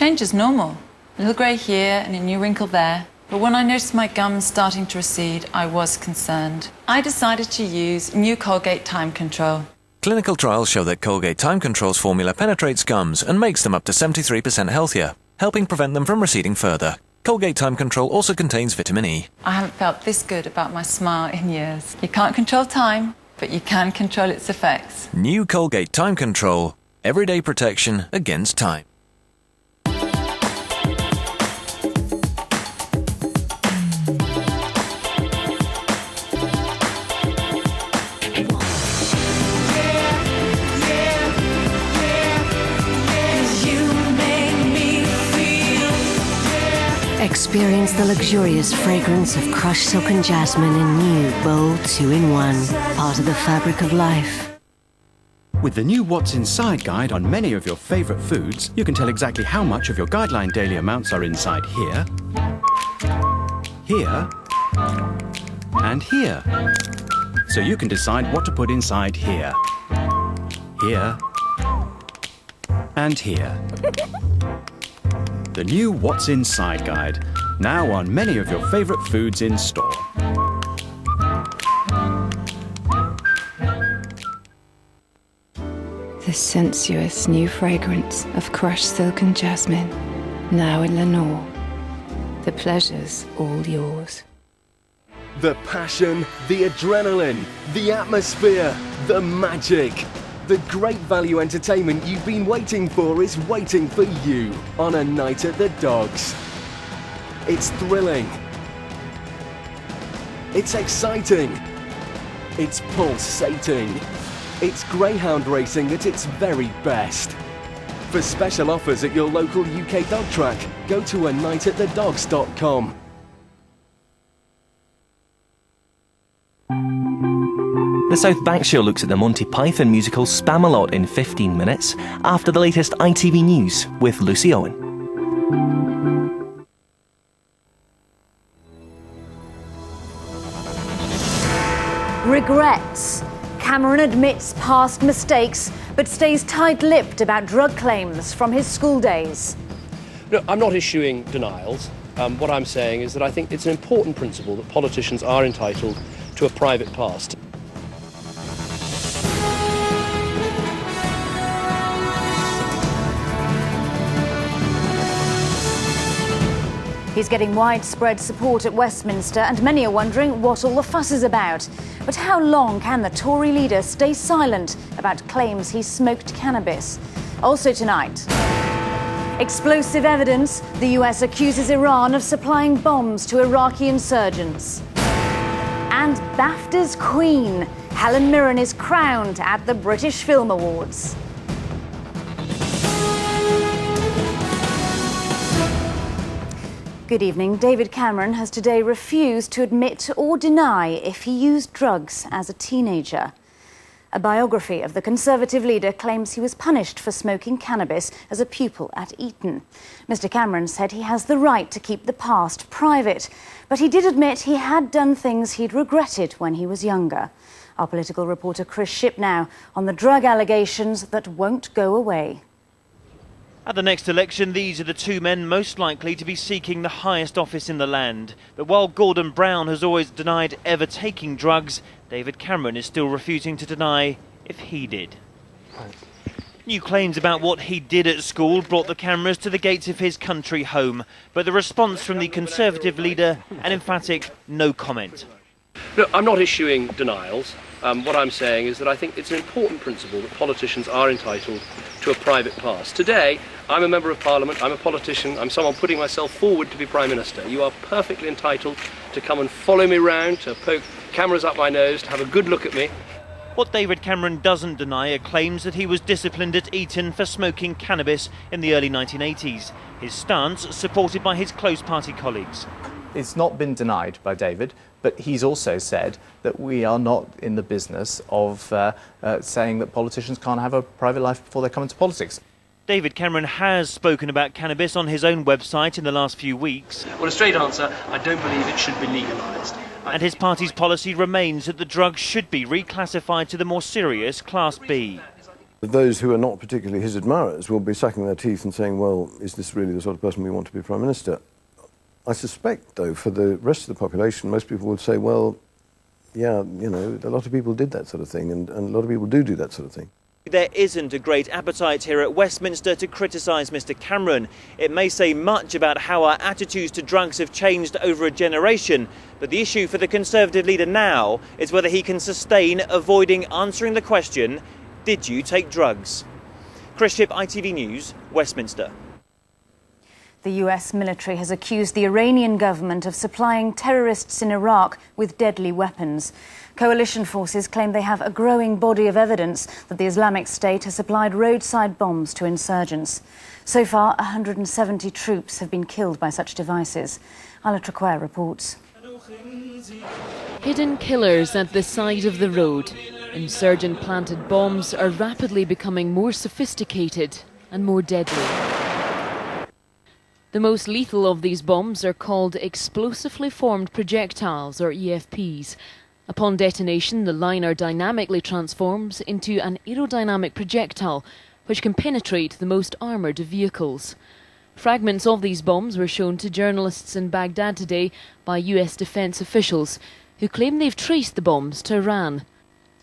Change is normal. A little grey here and a new wrinkle there. But when I noticed my gums starting to recede, I was concerned. I decided to use new Colgate Time Control. Clinical trials show that Colgate Time Control's formula penetrates gums and makes them up to 73% healthier, helping prevent them from receding further. Colgate Time Control also contains vitamin E. I haven't felt this good about my smile in years. You can't control time, but you can control its effects. New Colgate Time Control. Everyday protection against time. Experience the luxurious fragrance of crushed silk and jasmine in new, bold 2-in-1, part of the fabric of life. With the new What's Inside guide on many of your favourite foods, you can tell exactly how much of your guideline daily amounts are inside here, here, and here. So you can decide what to put inside here, here, and here. The new What's Inside guide, now on many of your favourite foods in store. The sensuous new fragrance of crushed silk and jasmine, now in Lenor. The pleasure's all yours. The passion, the adrenaline, the atmosphere, the magic. The great value entertainment you've been waiting for is waiting for you on a night at the Dogs. It's thrilling. It's exciting. It's pulsating. It's greyhound racing at its very best. For special offers at your local UK dog track, go to anightatthedogs.com. The South Bank Show looks at the Monty Python musical Spamalot in 15 minutes after the latest ITV news with Lucy Owen. Regrets. Cameron admits past mistakes, but stays tight-lipped about drug claims from his school days. No, I'm not issuing denials. What I'm saying is that I think it's an important principle that politicians are entitled to a private past. He's getting widespread support at Westminster, and many are wondering what all the fuss is about. But how long can the Tory leader stay silent about claims he smoked cannabis? Also tonight, explosive evidence. The US accuses Iran of supplying bombs to Iraqi insurgents. And BAFTA's Queen, Helen Mirren, is crowned at the British Film Awards. Good evening. David Cameron has today refused to admit or deny if he used drugs as a teenager. A biography of the Conservative leader claims he was punished for smoking cannabis as a pupil at Eton. Mr. Cameron said he has the right to keep the past private, but he did admit he had done things he'd regretted when he was younger. Our political reporter Chris Shipp now on the drug allegations that won't go away. At the next election, these are the two men most likely to be seeking the highest office in the land. But while Gordon Brown has always denied ever taking drugs, David Cameron is still refusing to deny if he did. New claims about what he did at school brought the cameras to the gates of his country home. But the response from the Conservative leader, an emphatic no comment. No, I'm not issuing denials. What I'm saying is that I think it's an important principle that politicians are entitled to a private past. Today, I'm a member of Parliament, I'm a politician, I'm someone putting myself forward to be Prime Minister. You are perfectly entitled to come and follow me round, to poke cameras up my nose, to have a good look at me. What David Cameron doesn't deny are claims that he was disciplined at Eton for smoking cannabis in the early 1980s. His stance supported by his close party colleagues. It's not been denied by David, but he's also said that we are not in the business of saying that politicians can't have a private life before they come into politics. David Cameron has spoken about cannabis on his own website in the last few weeks. Well, a straight answer, I don't believe it should be legalised. And his party's policy remains that the drug should be reclassified to the more serious Class B. Those who are not particularly his admirers will be sucking their teeth and saying, well, is this really the sort of person we want to be Prime Minister? I suspect, though, for the rest of the population, most people would say, well, yeah, you know, a lot of people did that sort of thing, and a lot of people do that sort of thing. There isn't a great appetite here at Westminster to criticise Mr Cameron. It may say much about how our attitudes to drugs have changed over a generation, but the issue for the Conservative leader now is whether he can sustain avoiding answering the question, did you take drugs? Chris Shipp, ITV News, Westminster. The US military has accused the Iranian government of supplying terrorists in Iraq with deadly weapons. Coalition forces claim they have a growing body of evidence that the Islamic State has supplied roadside bombs to insurgents. So far, 170 troops have been killed by such devices. Isla Traquair reports. Hidden killers at the side of the road. Insurgent-planted bombs are rapidly becoming more sophisticated and more deadly. The most lethal of these bombs are called explosively formed projectiles, or EFPs. Upon detonation, the liner dynamically transforms into an aerodynamic projectile, which can penetrate the most armoured of vehicles. Fragments of these bombs were shown to journalists in Baghdad today by US defence officials, who claim they've traced the bombs to Iran.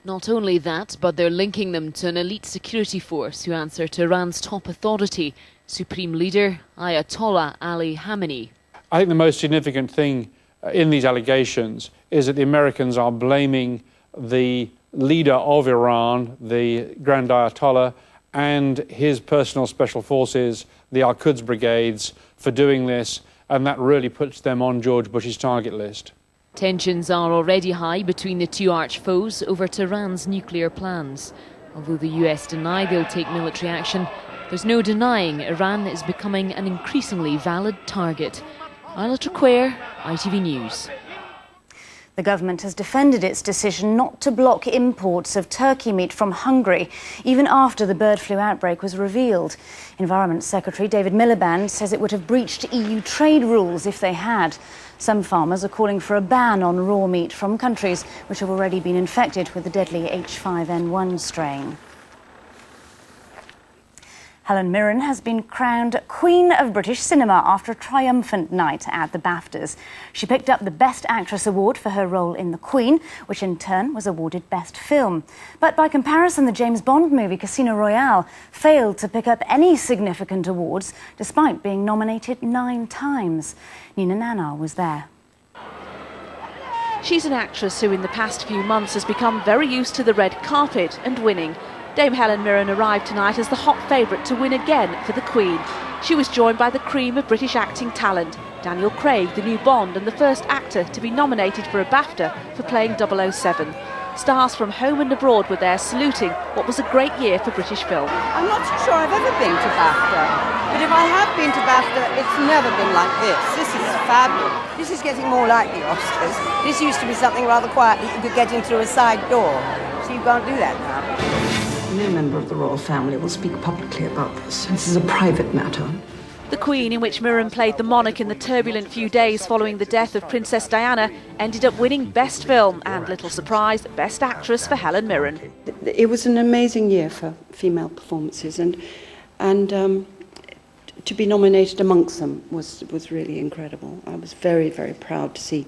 Not only that, but they're linking them to an elite security force who answer to Iran's top authority, Supreme Leader Ayatollah Ali Khamenei. I think the most significant thing in these allegations is that the Americans are blaming the leader of Iran, the Grand Ayatollah, and his personal special forces, the Al-Quds brigades, for doing this, and that really puts them on George Bush's target list. Tensions are already high between the two arch foes over Tehran's nuclear plans. Although the US deny they'll take military action, there's no denying Iran is becoming an increasingly valid target. Isla Traquair, ITV News. The government has defended its decision not to block imports of turkey meat from Hungary, even after the bird flu outbreak was revealed. Environment Secretary David Miliband says it would have breached EU trade rules if they had. Some farmers are calling for a ban on raw meat from countries which have already been infected with the deadly H5N1 strain. Helen Mirren has been crowned Queen of British Cinema after a triumphant night at the BAFTAs. She picked up the Best Actress award for her role in The Queen, which in turn was awarded Best Film. But by comparison, the James Bond movie Casino Royale failed to pick up any significant awards, despite being nominated 9 times. Nina Nanar was there. She's an actress who in the past few months has become very used to the red carpet and winning. Dame Helen Mirren arrived tonight as the hot favourite to win again for the Queen. She was joined by the cream of British acting talent, Daniel Craig, the new Bond and the first actor to be nominated for a BAFTA for playing 007. Stars from home and abroad were there saluting what was a great year for British film. I'm not so sure I've ever been to BAFTA, but if I have been to BAFTA, it's never been like this. This is fabulous. This is getting more like the Oscars. This used to be something rather quiet that you could get in through a side door, so you can't do that now. No member of the royal family will speak publicly about this. This is a private matter. The Queen, in which Mirren played the monarch in the turbulent few days following the death of Princess Diana, ended up winning Best Film and, little surprise, Best Actress for Helen Mirren. It was an amazing year for female performances, and to be nominated amongst them was really incredible. I was very, very proud to see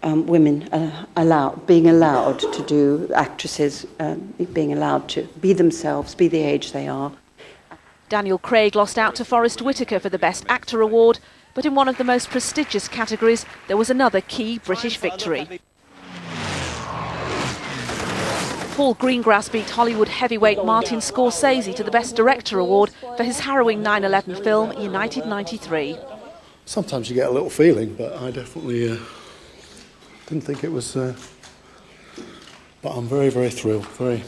women being allowed to do, actresses being allowed to be themselves, be the age they are. Daniel Craig lost out to Forrest Whitaker for the Best Actor award, but in one of the most prestigious categories, there was another key British victory. Paul Greengrass beat Hollywood heavyweight Martyn Scorsese to the Best Director award for his harrowing 9/11 film United 93. Sometimes you get a little feeling, but I definitely didn't think it was, but I'm very, very thrilled, very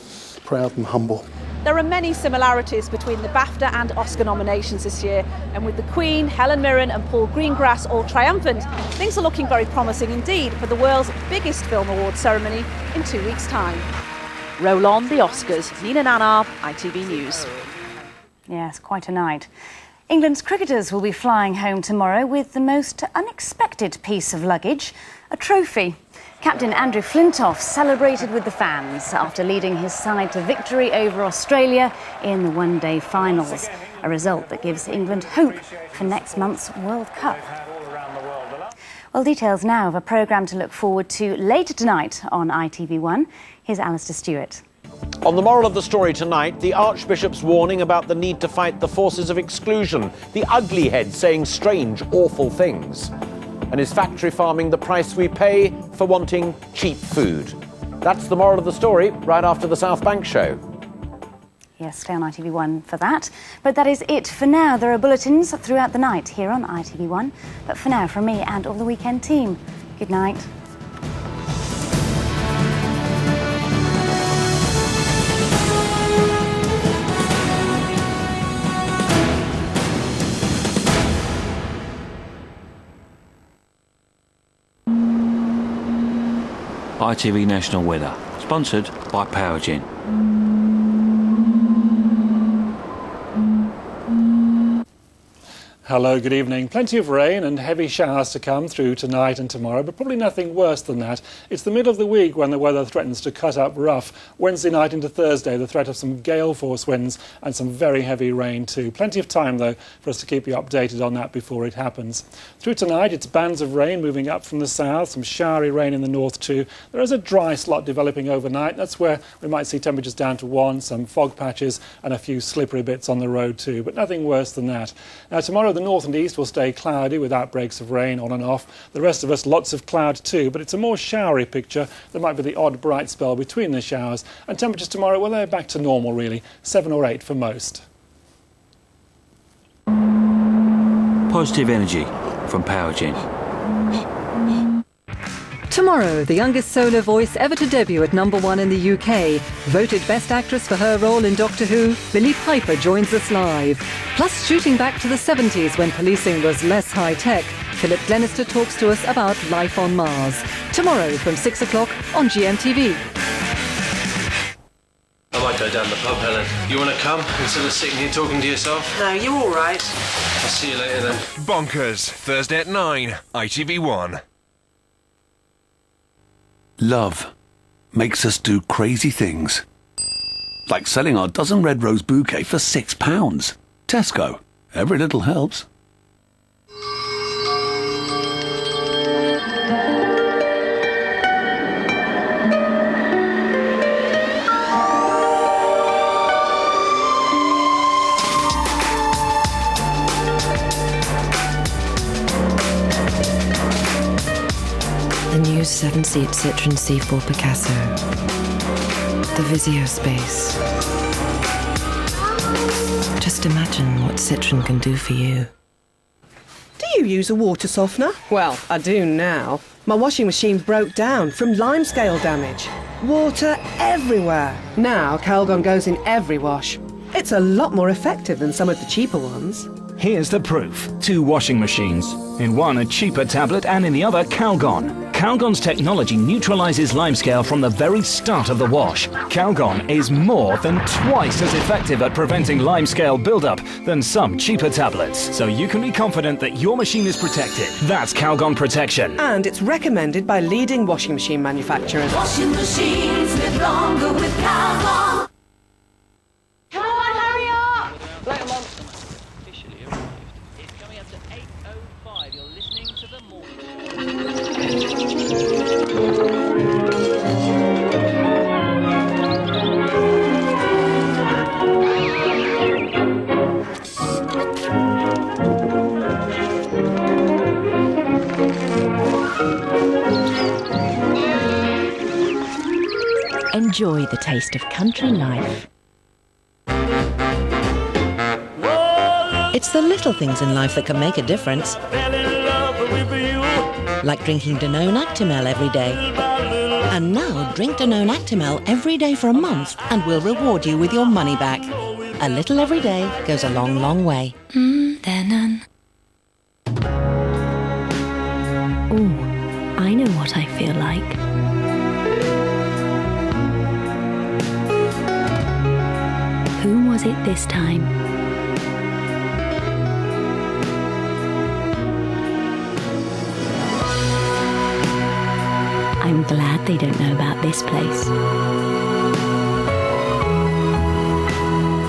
proud and humble. There are many similarities between the BAFTA and Oscar nominations this year, and with the Queen, Helen Mirren and Paul Greengrass all triumphant, things are looking very promising indeed for the world's biggest film award ceremony in 2 weeks' time. Roll on the Oscars. Nina Nanar, ITV News. Yes, quite a night. England's cricketers will be flying home tomorrow with the most unexpected piece of luggage, a trophy. Captain Andrew Flintoff celebrated with the fans after leading his side to victory over Australia in the one-day finals, a result that gives England hope for next month's World Cup. Well, details now of a programme to look forward to later tonight on ITV1. Here's Alistair Stewart. On the moral of the story tonight, the Archbishop's warning about the need to fight the forces of exclusion, the ugly head saying strange, awful things. And is factory farming the price we pay for wanting cheap food? That's the moral of the story, right after the South Bank show. Yes, stay on ITV1 for that. But that is it for now. There are bulletins throughout the night here on ITV1. But for now, from me and all the weekend team, good night. ITV National Weather, sponsored by Powergen. Hello, good evening. Plenty of rain and heavy showers to come through tonight and tomorrow, but probably nothing worse than that. It's the middle of the week when the weather threatens to cut up rough. Wednesday night into Thursday, the threat of some gale force winds and some very heavy rain too. Plenty of time, though, for us to keep you updated on that before it happens. Through tonight, it's bands of rain moving up from the south, some showery rain in the north too. There is a dry slot developing overnight. That's where we might see temperatures down to 1, some fog patches and a few slippery bits on the road too, but nothing worse than that. Now, tomorrow, the north and east will stay cloudy with outbreaks of rain on and off. The rest of us, lots of cloud too, but it's a more showery picture. There might be the odd bright spell between the showers. And temperatures tomorrow, well, they're back to normal really, 7 or 8 for most. Positive energy from Powergen. Tomorrow, the youngest solo voice ever to debut at #1 in the UK. Voted Best Actress for her role in Doctor Who, Billie Piper joins us live. Plus, shooting back to the 70s when policing was less high-tech, Philip Glenister talks to us about life on Mars. Tomorrow from 6 o'clock on GMTV. I might go down the pub, Helen. You want to come instead of sitting here talking to yourself? No, you're all right. I'll see you later then. Bonkers, Thursday at 9, ITV1. Love makes us do crazy things. Like selling our dozen red rose bouquet for £6. Tesco. Every little helps. The new 7-seat Citroen C4 Picasso. The Visio Space. Just imagine what Citroen can do for you. Do you use a water softener? Well, I do now. My washing machine broke down from limescale damage. Water everywhere. Now Calgon goes in every wash. It's a lot more effective than some of the cheaper ones. Here's the proof. 2 washing machines. In one, a cheaper tablet, and in the other, Calgon. Calgon's technology neutralizes limescale from the very start of the wash. Calgon is more than twice as effective at preventing limescale buildup than some cheaper tablets. So you can be confident that your machine is protected. That's Calgon Protection. And it's recommended by leading washing machine manufacturers. Washing machines live longer with Calgon. Come on, hurry up! Black Monster officially arrived. It's coming up to 8:05. You're listening to the morning. Enjoy the taste of country life. It's the little things in life that can make a difference. Like drinking Danone Actimel every day. And now drink Danone Actimel every day for a month and we'll reward you with your money back. A little every day goes a long, long way. Danone. Oh, I know what I feel like. Who was it this time? I'm glad they don't know about this place.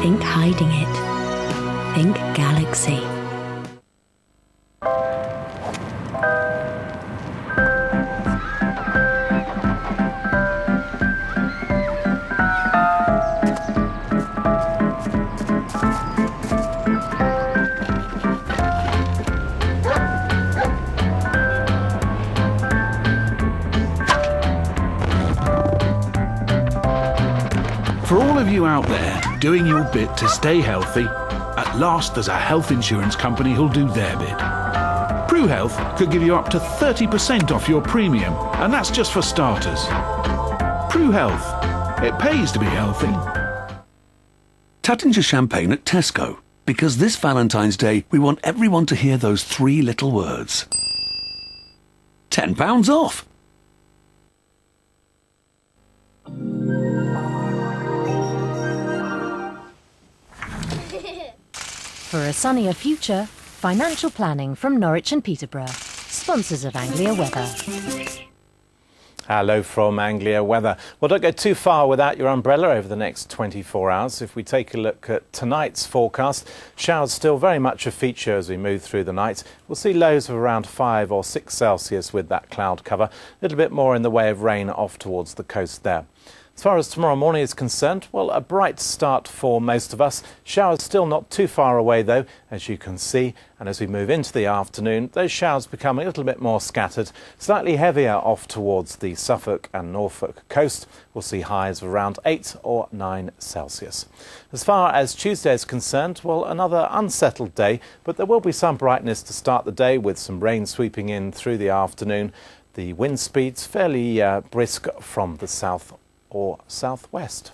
Think hiding it. Think galaxy. For all of you out there doing your bit to stay healthy, at last there's a health insurance company who'll do their bit. PruHealth could give you up to 30% off your premium, and that's just for starters. PruHealth. It pays to be healthy. Tattinger champagne at Tesco, because this Valentine's Day we want everyone to hear those three little words. £10 off. For a sunnier future, financial planning from Norwich and Peterborough, sponsors of Anglia Weather. Hello from Anglia Weather. Well, don't go too far without your umbrella over the next 24 hours. If we take a look at tonight's forecast, showers still very much a feature as we move through the night. We'll see lows of around 5 or 6 Celsius with that cloud cover. A little bit more in the way of rain off towards the coast there. As far as tomorrow morning is concerned, well, a bright start for most of us. Showers still not too far away, though, as you can see. And as we move into the afternoon, those showers become a little bit more scattered, slightly heavier off towards the Suffolk and Norfolk coast. We'll see highs of around 8 or 9 Celsius. As far as Tuesday is concerned, well, another unsettled day, but there will be some brightness to start the day with some rain sweeping in through the afternoon. The wind speeds fairly brisk from the south or southwest.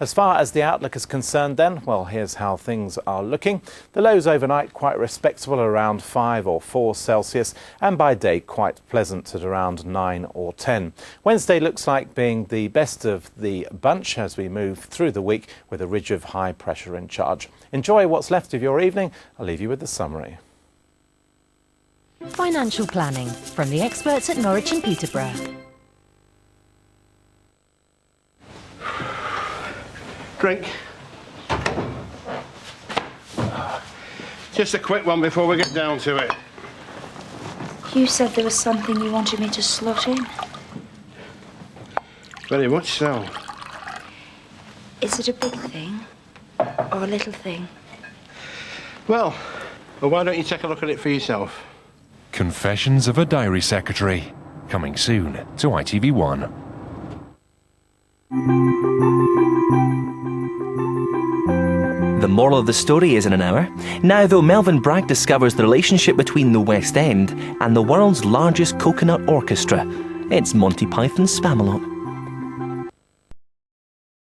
As far as the outlook is concerned then, well, here's how things are looking. The lows overnight quite respectable, around 5 or 4 Celsius, and by day quite pleasant at around 9 or 10. Wednesday looks like being the best of the bunch as we move through the week with a ridge of high pressure in charge. Enjoy what's left of your evening. I'll leave you with the summary. Financial planning from the experts at Norwich and Peterborough. Drink. Just a quick one before we get down to it. You said there was something you wanted me to slot in. Very much so. Is it a big thing or a little thing? Well, why don't you take a look at it for yourself? Confessions of a Diary Secretary. Coming soon to ITV1. The moral of the story is in an hour. Now, though, Melvyn Bragg discovers the relationship between the West End and the world's largest coconut orchestra. It's Monty Python's Spamalot.